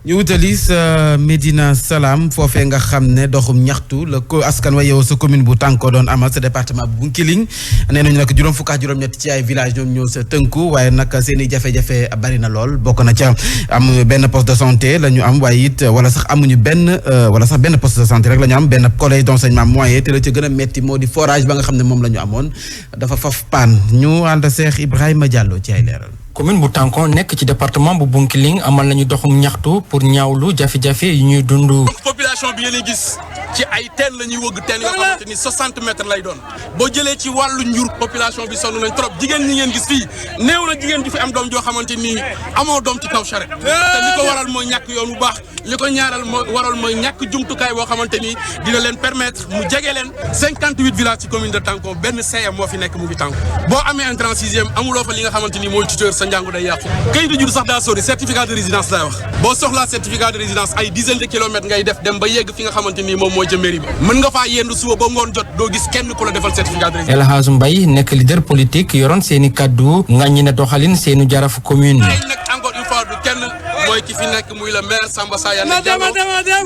Speaker 2: ñu wutali sa Médina Salaam foofee nga xam ne doxum ñaxtu la ko askan wa yow sa commune bu Tànko doon amal sa département bu Bunkiling nee nañu nag juróom fukk ak juróom-ñett ci ay village ñoom ñoo sa tënku waaye nag seen i jafe-jafe bari na lool bokk na ca am benn poste de santé la ñu am waaye it wala sax amuñu benn poste de santé rek la ñu am benn collège d'enseignement moyen te la ca gën a metti moo di forage ba nga xam ne moom la ñu amoon dafa faf paan ñu ànd Cheikh Ibrahima Diallo ci ay leeral.
Speaker 23: commune bu Tànko nekk ci département bu Bunkiling amal nañu doxum ñaxtu pour ñaawlu jafe-jafe yi ñuy dund.
Speaker 20: population bi yéen gis ci ay teen la ñuy wëgg teen yoo xamante ni 60 mètres lay doon boo jëlee ci wàllu njur population bi sonn nañ trop jigéen ñi ngeen gis fii néew na jigéen ju fi am doom joo xamante ni amoo doom ci kaw charrette te li ko waral mooy ñàkk yoon bu baax li ko ñaaral waral mooy ñàkk jumtukaay boo xamante ni dina leen permettre mu jege leen 58 villages ci commune de Tànko benn CM moo fi nekk mu ngi Tànko boo amee entrée en sixième amuloo fa li nga xamante ni mooy tuteur sa njàngu day yàqu kayit di jur sax daa sori certificat de résidence lay wax boo soxlaa certificat de résidence ay dizaine de kilomètres ngay def dem ba yegg fi nga xamante ni moom mooy ca mairie ba mën nga faa yendu suba ba ngoon jot doo gis kenn ku la defal certificat de résidence.
Speaker 23: El Hadj Mbaye nekk leader politique yoroon seeni kaddu ŋàññi na doxalin seenu jarafu commune.
Speaker 20: tey nag encore une fois du kenn mooy ki fi nekk muy le maire Samba Sayane Diallo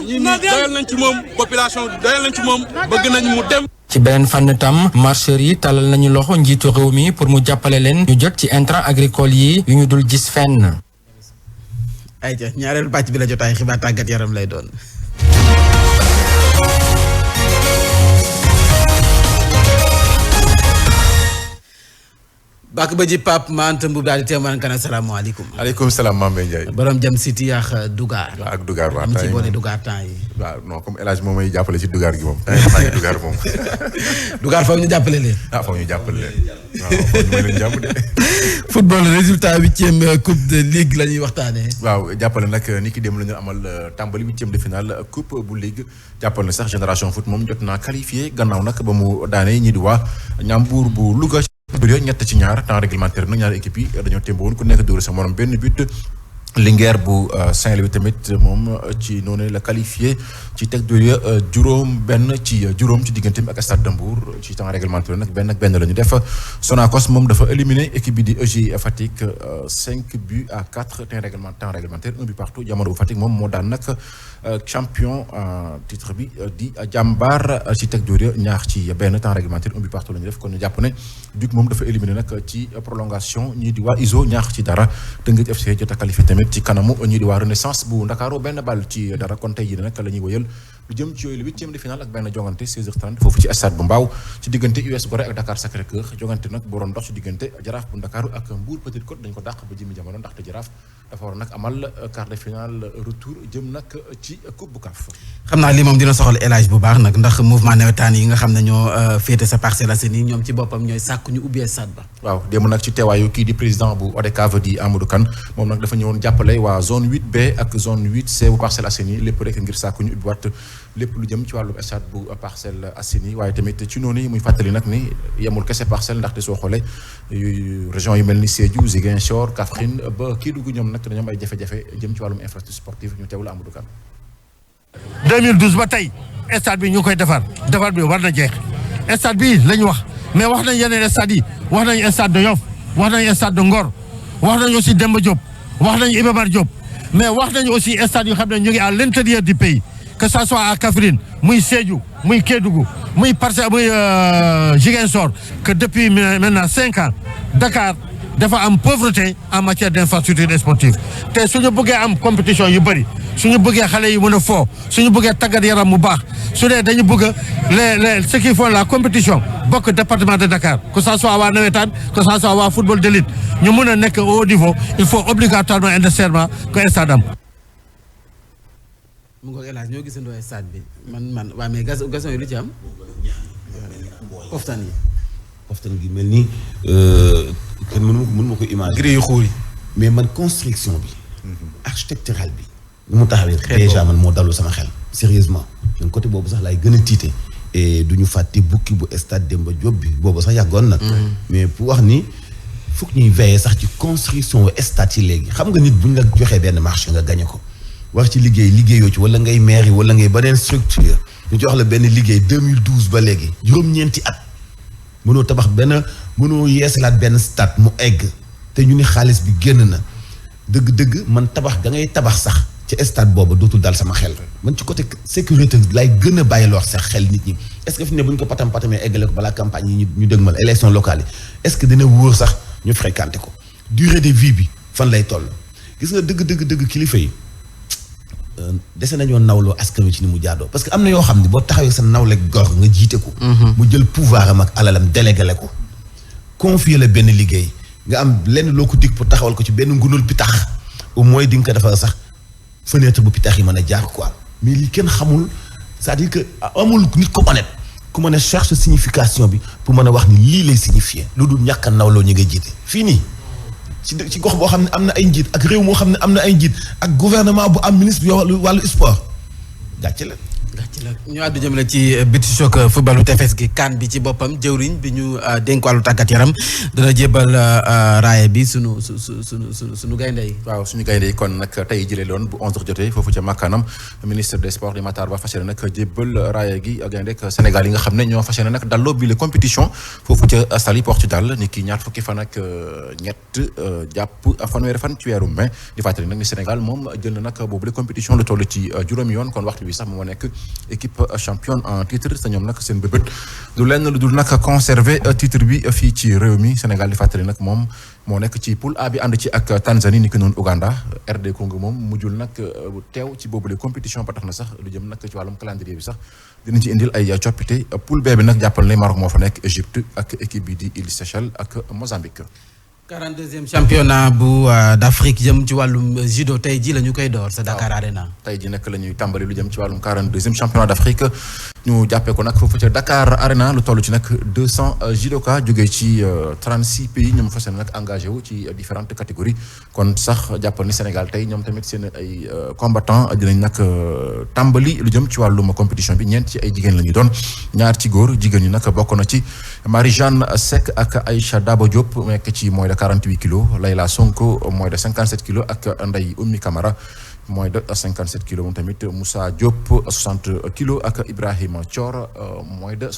Speaker 20: ñi doyal nañ ci moom population doyal nañ ci moom bëgg nañ mu dem.
Speaker 23: ci beneen fànn tam marcheurs yi talal nañu loxo njiitu réew mi pour mu jàppale leen ñu jot ci intrant agricole yi yu ñu dul gis fenn.
Speaker 2: ayca ñaareelu pàcc bi la jotaay xibaar tàggat yaram lay doon. bàkk ba ji Pape Mante Mboub daal di teemaan kan asalaamaaleykum.
Speaker 24: aleykum salaam Mame Ndiaye.
Speaker 2: borom jëm City ak Dougar.
Speaker 24: waaw ak Dougar waaw
Speaker 2: am ci boole Dougar temps yi.
Speaker 24: waaw non comme El Hadj moom may jàppale ci Dougar gi moom. maa ngi Dougar moom.
Speaker 2: Dougar foofu ñu jàppale leen.
Speaker 24: foofu ñu jàppale leen. waaw foofu ñu may leen jàpp de.
Speaker 2: football résultat 8e coupe de ligue la ñuy waxtaanee.
Speaker 24: waaw jàppale nag ni ki dem la ñu amal tàmbali 8e de finale coupe bu ligue jàppale na sax génération foot moom jot naa qualifié gannaaw nag ba mu daanee ñi di waa Ñambour bu Louga. ñett ci ñaar temps réglementaire nag ñaari équipe yi dañoo témbo woon ku nekk dóor sa morom benn but Linguère bu Saint-Louis tamit moom ci noonu la qualifié ci teg du juróom ci digganteem ak Stade de Mbour ci temps réglementaire nag benn la ñu def. Sonacos moom dafa éliminé équipe bi di EJ Fatick 5-4 temps réglementaire 1 but partout. Jamono bu Fatick moom moo daan nag champion titre bi di Jàmbaar ci teg du ñaar ci benn temps réglementaire 1 but partout la ñu def kon ñu jàpp ne Duc moom dafa éliminé nag ci prolongation ñii di waa ISO ñaar ci dara Teungueth FC jot a qualifié tamit ci kanamu ñii di waa Renaissance bu Ndakaaru benn bal ci dara kon tey jii nag la ñuy wëyal lu jëm ci yooyu le 8e de finale ak benn jongante 16h30 foofu ci stade bu Mbaaw ci diggante US Gorée ak Dakar Sacré-Cœur jongante nag bu doon dox ci diggante Jaraaf bu Ndakaaru ak Mbour Petite Côte dañ ko dàq ba jëmi jamono ndaxte Jaraaf dafa war nag amal quart de finale retour jëm nag ci coupe bu CAF.
Speaker 2: xam naa li moom dina soxal élage bu baax nag ndax mouvement nawetaan yi nga xam ne ñoo féete sa Parcelles Assainies ñoom ci boppam ñooy sàkk ñu ubbi stade ba.
Speaker 24: waaw démb nag ci teewaayu kii di président bu ODCAV di Amadou Kane moom nag dafa ñëwoon jàppale waa zone 8B ak zone 8C bu Parcelles Assainies lépp rek ngir sàkk ñu ubbiwaat lépp lu jëm ci wàllu stade bu Parcelles Assainies waaye tamit ci noonu muy fàttali nag ni yemul kese Parcelles ndaxte soo xoolee région yu mel ni Sédhiou Ziguinchor Kaffrine ba Kédougou ñoom nag dañoo am ay jafe-jafe jëm ci wàllum infrastructure sportive ñu teewlu Amadou Kane.
Speaker 4: 2012 ba tey stade bi ñu koy defar bi war na jeex stade bi lañ wax mais wax nañ yeneen stade yi wax nañ stade de Yoff wax nañ stade de Ngor wax nañ aussi Demba Diop wax nañ Iba Mar Diop mais wax nañ aussi stade yu xam ne ñu ngi à l'intérieur du pays que ça soit à Kaffrine muy Sédhiou muy Kédougou muy Parcelles muy Ziguinchor que depuis maintenant 5 ans Dakar dafa am pauvreté en matière d'infrastructure sportive te suñu bëggee am compétition yu bëri suñu bëggee xale yi mën a foo suñu bëggee tàggat yaram mu baax su dee dañu bëgg les ceux qui font la compétition bokk département de Dakar que ça soit waa nawetaan que ça soit waa football d'élite ñu mën a nekk au haut niveau il faut obligatoirement et nécessairement que stade am.
Speaker 2: mu ngoog El Hadj ñoo gisandoo stade bi man waa mais gazon yi lu ci am. poftan
Speaker 11: gi mel ni kenn mënu ma ko imaginer.
Speaker 2: gris yu xuur yi
Speaker 11: mais man construction bi. architectural bi. ni mu taxawee déjà man moo dalu sama xel. sérieusement man côté boobu sax laay gën a tiite. et du ñu fàtte bukki bu stade Demba Diop bi boobu sax yàggoon na. mais pour wax ni foog ñuy veiller sax ci construction stade yi léegi xam nga nit bu ñu la joxee benn marché nga gagné ko. wax ci liggéeyoo ci wala ngay mairie wala ngay beneen structure ñu jox la benn liggéey 2012 ba léegi juróom-ñeenti at mënoo tabax mënoo yeesalaat benn stade mu egg te ñu ni xaalis bi génn na dëgg-dëgg man tabax da ngay tabax sax ci stade boobu dootul dal sama xel man ci côté sécurité lay gën a bàyyi lor sax xel nit ñi est-ce que fi ne bu ñu ko patamee eggale ko balaa campagne yi ñu dëgmal élection locale yi est-ce que dina wóor sax ñu fréquenté ko durée de vie bi fan lay toll gis nga dëgg kilifa yi dese nañoo nawloo askan wi ci ni mu jaadoo parce que am na yoo xam ne boo taxawee sa nawle gor nga jiite ko. mu jël pouvoir am ak alalam délégué ko. confier la benn liggéey nga am lenn loo ko dig pour taxawal ko ci benn ngunul pitax au moins di nga ko defal sax fenêtre bu pitax yi mën a jaar quoi mais li kenn xamul c'est-à-dire que amul nit ko honnête ku mën a cherche signification bi pour mën a wax ni lii lay signifier lu dul ñàkk a nawloo ñi nga jiite fii nii. ci gox boo xam ne am na ay njiit ak réew moo xam ne am na ay njiit ak gouvernement bu am ministre bi wàllu sport gàcce la.
Speaker 2: ñu àddu jëmale ci beach soccer footballu tefes gi CAN bi ci boppam jëwriñ bi ñu dénk wàllu tàggat yaram dana jébal raaya bi sunu gaynde yi.
Speaker 24: waaw suñu gaynde yi kon nag tey jëlee loon bu 11h jotee foofu ca Makkanam ministre des sports di Matar Ba fas yéene nag jébal raaya gi gaynde ak Sénégal yi nga xam ne ñoo fas yéene nag dalloo bi la compétition foofu ca Saly Portudal ni ki ñaar fukki fan ak ñett jàpp fanweeri fan ci weeru mai di fàttali nag ni Sénégal moom jël na nag boobu la compétition lu toll ci juróomi yoon kon waxtu bi sax moo nekk équipe championne en titre te ñoom nag seen bébét du lenn lu dul nag conserver titre bi fii ci réew mi Sénégal di fàttali nag moom moo nekk ci poule A bi ànd ci ak Tanzanie ni ki noonu Ouganda RD Congo moom mujjul nag teew ci boobule compétition ba tax na sax lu jëm nag ci wàllum calendrier bi sax dinañ ci indil ay coppite poule B bi nag jàppal ne Maroc moo fa nekk Égypte ak équipe bi di Îles Seychelles ak Mozambique.
Speaker 2: 42e championnat bu d'Afrique jëm ci wàllum judo tey ji la ñu koy door sa Dakar Arena.
Speaker 24: tey ji nag la ñuy tàmbali lu jëm ci wàllum 42e championnat d'Afrique ñu jàppee ko nag foofu ca Dakar Arena lu toll ci nag 200 judoka jógee ci 36 pays ñoom fas yéene nag engagé wu ci différentes catégories kon sax jàppal ni Sénégal tey ñoom tamit seen ay combattants dinañ nag tàmbali lu jëm ci wàllum compétition bi ñeent ci ay jigéen la ñu doon ñaar ci góor jigéen ñi nag bokk na ci Marie-Jeanne Seck ak Aïcha Daba Diop nekk ci moins de 48 kilos Layla Sonko moins de 57 kilos ak Ndeye Oumy Camara moins de 57 kilos moom tamit Moussa Diop 60 kilos ak Ibrahima Thior moins de